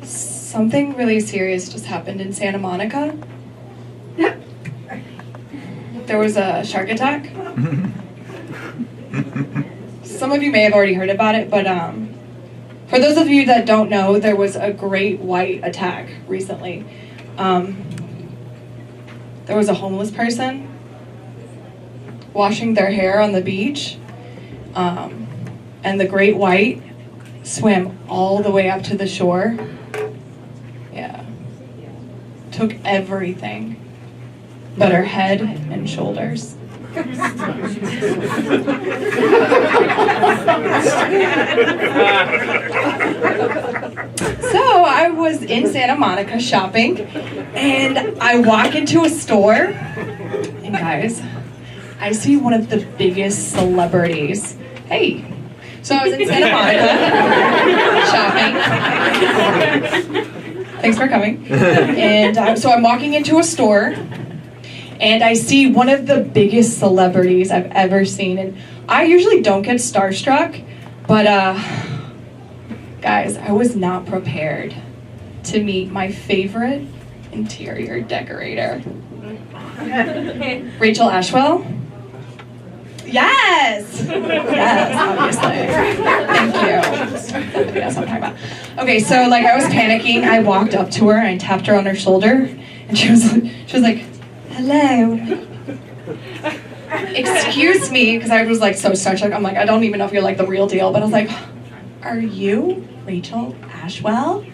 Something really serious just happened in Santa Monica. There was a shark attack. Some of you may have already heard about it, but for those of you that don't know, there was a great white attack recently. There was a homeless person washing their hair on the beach, and the great white swam all the way up to the shore. Yeah. Took everything but her head and shoulders. So I was in Santa Monica shopping, and I walk into a store, and guys, I see one of the biggest celebrities. Hey. So I was in Santa Monica shopping. Thanks for coming. And so I'm walking into a store, and I see one of the biggest celebrities I've ever seen. And I usually don't get starstruck, but guys, I was not prepared to meet my favorite interior decorator. Rachel Ashwell? Yes! Yes, obviously. Thank you. That's what I'm talking about. Okay, so like I was panicking. I walked up to her and I tapped her on her shoulder, and she was like, hello. Excuse me, because I was like so starstruck. I'm like, I don't even know if you're like the real deal, but I was like, are you Rachel Ashwell?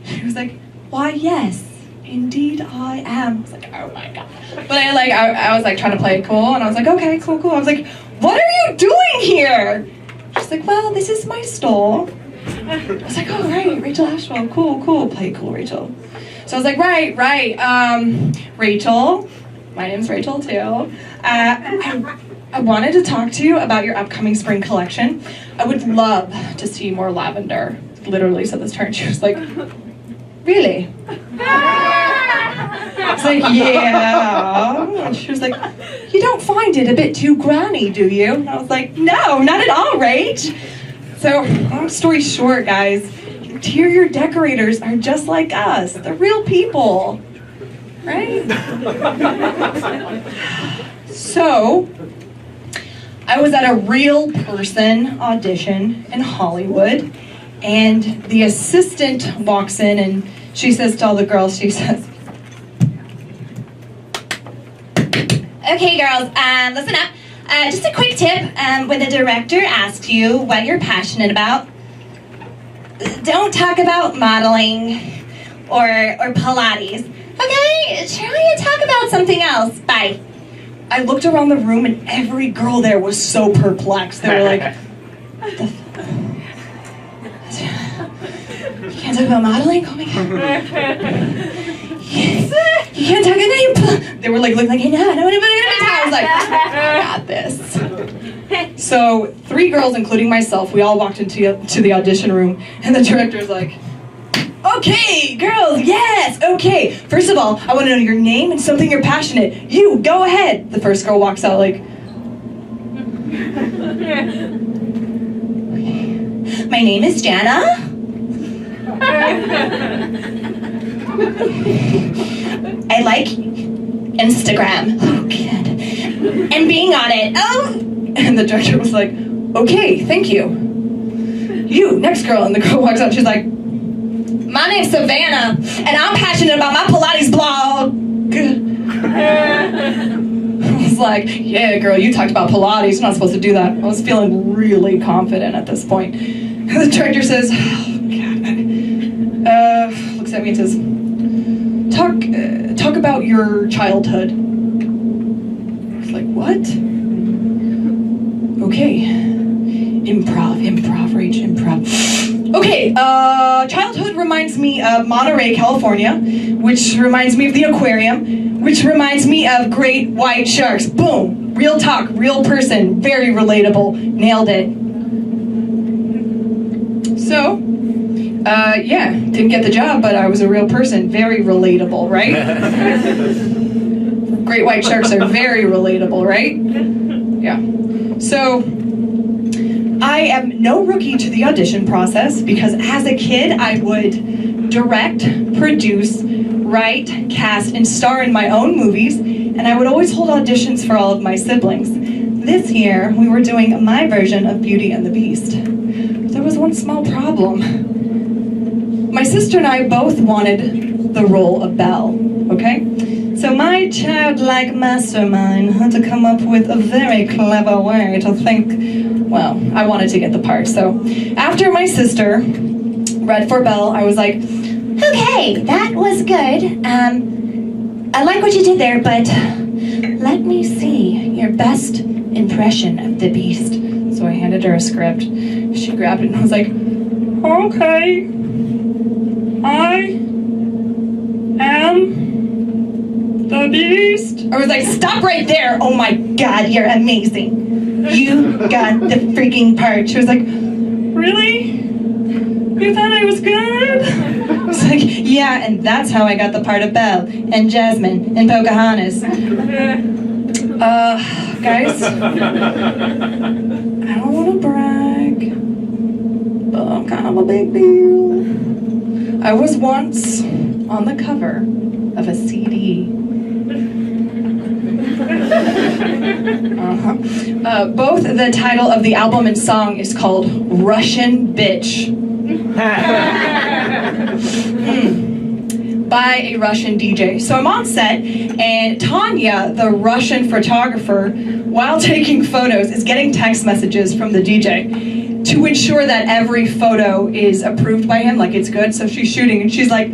She was like, why yes, indeed I am. I was like, oh my god. But I was like trying to play it cool, and I was like, okay, cool. I was like, what are you doing here? She's like, well, this is my store. I was like, oh right, Rachel Ashwell, cool, play it cool, Rachel. So I was like, right, Rachel, my name's Rachel too. I wanted to talk to you about your upcoming spring collection. I would love to see more lavender. Literally said this to her, and she was like, really? I was like, yeah. And she was like, you don't find it a bit too granny, do you? And I was like, no, not at all, Rach. So, long story short, guys, interior decorators are just like us. They're real people, right? So, I was at a real person audition in Hollywood, and the assistant walks in and she says to all the girls, she says, okay girls, listen up. Just a quick tip, when the director asks you what you're passionate about, don't talk about modeling or Pilates. Okay, try to talk about something else. Bye. I looked around the room and every girl there was so perplexed. They were like, what the you can't talk about modeling? Oh my god. You can't talk about They were like, looking like, hey, no, I was like, I got this. So 3 girls, including myself, we all walked into the audition room, and the director's like, okay, girls, yes, okay. First of all, I want to know your name and something you're passionate. You, go ahead. The first girl walks out like, my name is Jana. I like Instagram. Oh, God. And being on it. Oh. And the director was like, okay, thank you. You, next girl. And the girl walks out. She's like, my name's Savannah, and I'm passionate about my Pilates blog. I was like, yeah, girl, you talked about Pilates. You're not supposed to do that. I was feeling really confident at this point. And the director says, oh, God. Looks at me and says, talk about your childhood. I was like, what? Okay. Improv, Rach, improv. Okay, childhood reminds me of Monterey, California, which reminds me of the aquarium, which reminds me of great white sharks. Boom. Real talk, real person, very relatable. Nailed it. So, yeah, didn't get the job, but I was a real person. Very relatable, right? Great white sharks are very relatable, right? Yeah. So, I am no rookie to the audition process because as a kid, I would direct, produce, write, cast, and star in my own movies, and I would always hold auditions for all of my siblings. This year, we were doing my version of Beauty and the Beast. There was one small problem. My sister and I both wanted the role of Belle, okay? So my childlike mastermind had to come up with a very clever way to think, well, I wanted to get the part. So after my sister read for Belle, I was like, okay, that was good. I like what you did there, but let me see your best impression of the Beast. So I handed her a script. She grabbed it and I was like, okay, I am the Beast. I was like, stop right there. Oh my God, you're amazing. You got the freaking part. She was like, really? You thought I was good? I was like, yeah, and that's how I got the part of Belle and Jasmine and Pocahontas. Guys, I don't want to brag, but I'm kind of a big deal. I was once on the cover of a CD. Both the title of the album and song is called Russian Bitch. By a Russian DJ. So I'm on set, and Tanya, the Russian photographer, while taking photos, is getting text messages from the DJ to ensure that every photo is approved by him, like it's good. So she's shooting, and she's like,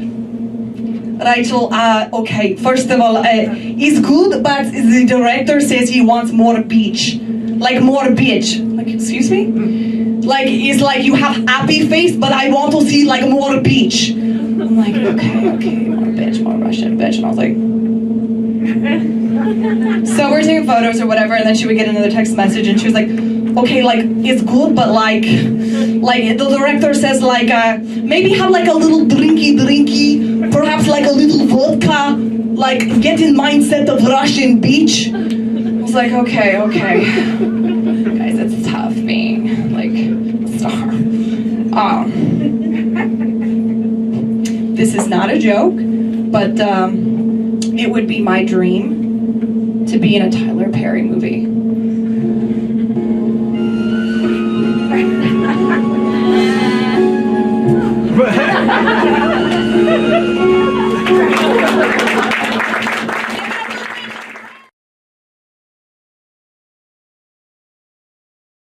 Rachel, okay, first of all, it's good, but the director says he wants more beach. Like more bitch. Like, excuse me? Like, it's like you have happy face, but I want to see like more beach. I'm like, okay, more bitch, more Russian bitch. And I was like, so we're taking photos or whatever, and then she would get another text message, and she was like, okay, like, it's good, but like the director says like, maybe have like a little drinky, perhaps like a little vodka, like get in mindset of Russian beach. I was like, okay. Guys, it's tough being like a star. This is not a joke, but it would be my dream to be in a Tyler Perry movie.